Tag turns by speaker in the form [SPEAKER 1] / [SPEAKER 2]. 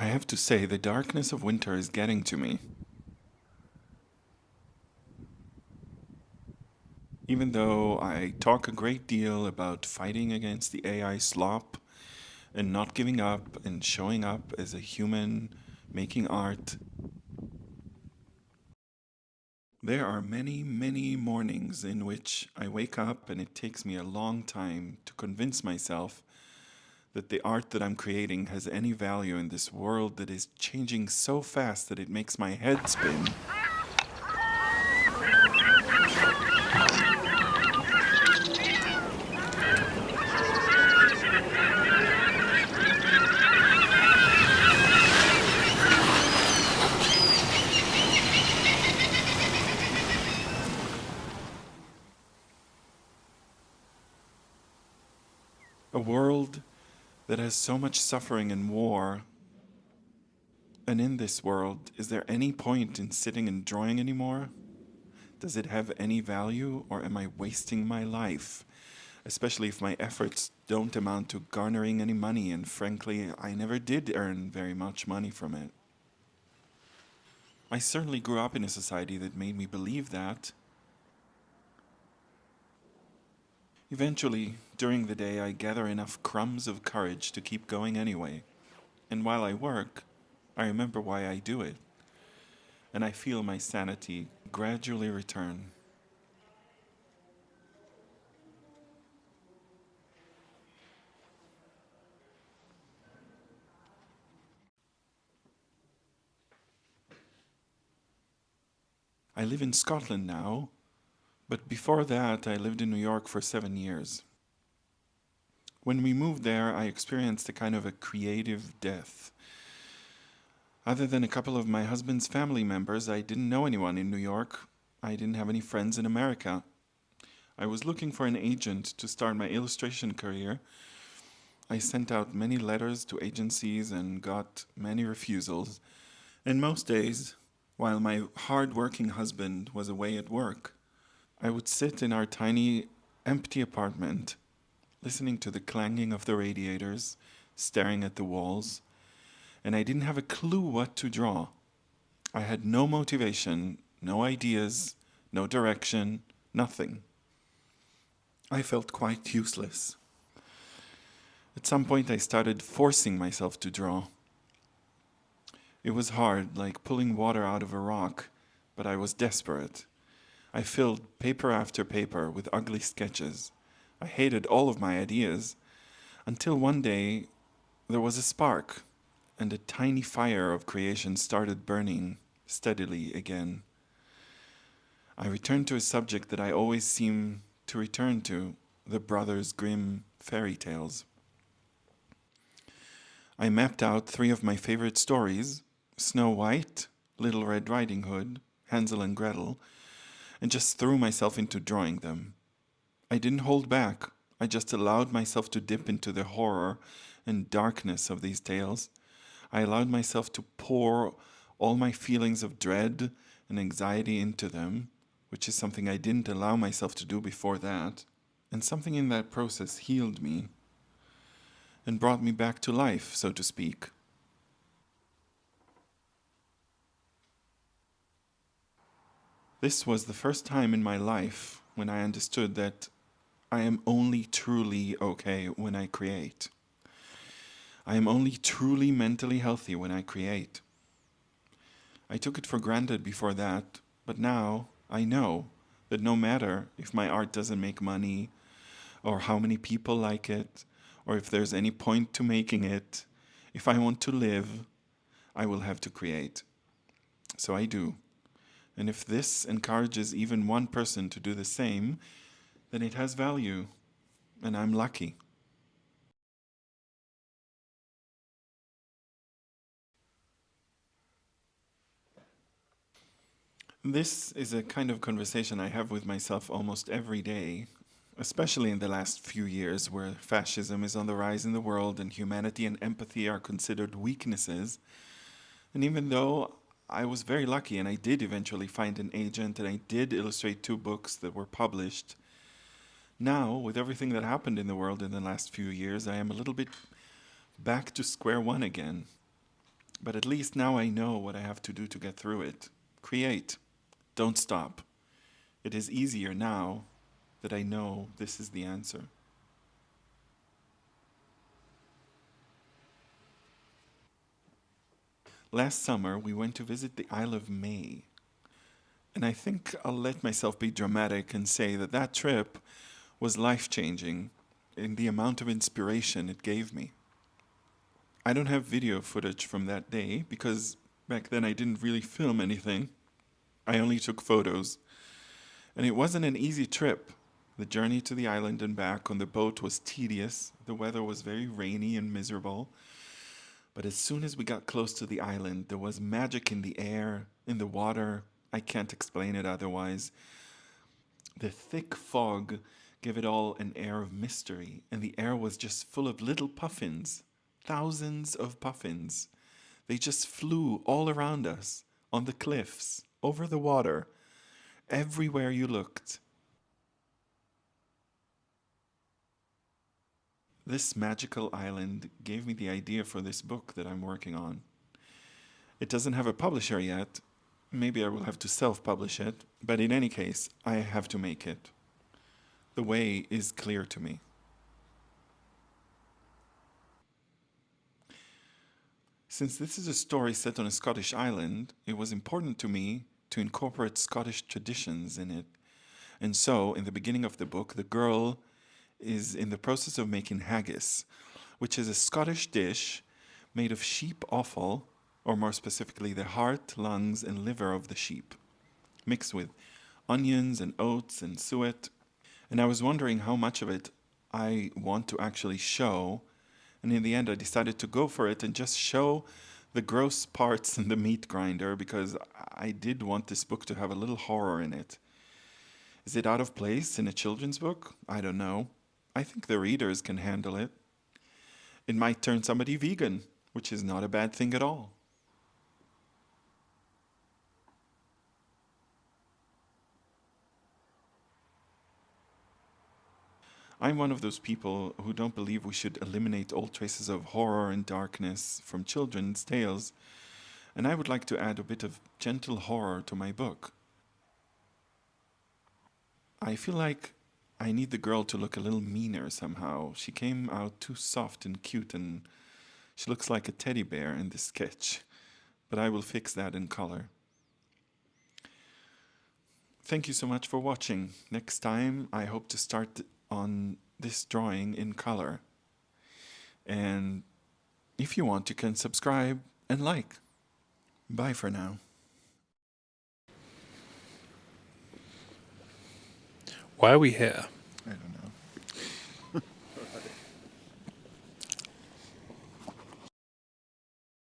[SPEAKER 1] I have to say, the darkness of winter is getting to me. Even though I talk a great deal about fighting against the AI slop and not giving up and showing up as a human making art, there are many, many mornings in which I wake up and it takes me a long time to convince myself that the art that I'm creating has any value in this world that is changing so fast that it makes my head spin. A world that has so much suffering and war. And in this world, is there any point in sitting and drawing anymore? Does it have any value, or am I wasting my life? Especially if my efforts don't amount to garnering any money, and frankly, I never did earn very much money from it. I certainly grew up in a society that made me believe that. Eventually, during the day, I gather enough crumbs of courage to keep going anyway. And while I work, I remember why I do it, and I feel my sanity gradually return. I live in Scotland now, but before that, I lived in New York for 7 years. When we moved there, I experienced a kind of a creative death. Other than a couple of my husband's family members, I didn't know anyone in New York. I didn't have any friends in America. I was looking for an agent to start my illustration career. I sent out many letters to agencies and got many refusals. And most days, while my hard-working husband was away at work, I would sit in our tiny, empty apartment, listening to the clanging of the radiators, staring at the walls, and I didn't have a clue what to draw. I had no motivation, no ideas, no direction, nothing. I felt quite useless. At some point, I started forcing myself to draw. It was hard, like pulling water out of a rock, but I was desperate. I filled paper after paper with ugly sketches. I hated all of my ideas, until one day there was a spark, and a tiny fire of creation started burning steadily again. I returned to a subject that I always seem to return to, the Brothers Grimm fairy tales. I mapped out 3 of my favorite stories, Snow White, Little Red Riding Hood, Hansel and Gretel, and just threw myself into drawing them. I didn't hold back. I just allowed myself to dip into the horror and darkness of these tales. I allowed myself to pour all my feelings of dread and anxiety into them, which is something I didn't allow myself to do before that. And something in that process healed me and brought me back to life, so to speak. This was the first time in my life when I understood that I am only truly okay when I create. I am only truly mentally healthy when I create. I took it for granted before that, but now I know that no matter if my art doesn't make money, or how many people like it, or if there's any point to making it, if I want to live, I will have to create. So I do. And if this encourages even one person to do the same, then it has value, and I'm lucky. This is a kind of conversation I have with myself almost every day, especially in the last few years where fascism is on the rise in the world and humanity and empathy are considered weaknesses. And even though I was very lucky and I did eventually find an agent and I did illustrate 2 books that were published, now, with everything that happened in the world in the last few years, I am a little bit back to square one again. But at least now I know what I have to do to get through it. Create. Don't stop. It is easier now that I know this is the answer. Last summer, we went to visit the Isle of May. And I think I'll let myself be dramatic and say that that trip was life changing in the amount of inspiration it gave me. I don't have video footage from that day because back then I didn't really film anything. I only took photos. And it wasn't an easy trip. The journey to the island and back on the boat was tedious. The weather was very rainy and miserable. But as soon as we got close to the island, there was magic in the air, in the water. I can't explain it otherwise. The thick fog gave it all an air of mystery, and the air was just full of little puffins. Thousands of puffins. They just flew all around us, on the cliffs, over the water, everywhere you looked. This magical island gave me the idea for this book that I'm working on. It doesn't have a publisher yet. Maybe I will have to self publish it, but in any case, I have to make it. The way is clear to me. Since this is a story set on a Scottish island, it was important to me to incorporate Scottish traditions in it. And so, in the beginning of the book, the girl is in the process of making haggis, which is a Scottish dish made of sheep offal, or more specifically, the heart, lungs, and liver of the sheep, mixed with onions and oats and suet. And I was wondering how much of it I want to actually show. And in the end, I decided to go for it and just show the gross parts in the meat grinder because I did want this book to have a little horror in it. Is it out of place in a children's book? I don't know. I think the readers can handle it. It might turn somebody vegan, which is not a bad thing at all. I'm one of those people who don't believe we should eliminate all traces of horror and darkness from children's tales, and I would like to add a bit of gentle horror to my book. I feel like I need the girl to look a little meaner somehow. She came out too soft and cute, and she looks like a teddy bear in this sketch, but I will fix that in color. Thank you so much for watching. Next time, I hope to start on this drawing in color. And if you want, you can subscribe and like. Bye for now.
[SPEAKER 2] Why are we here?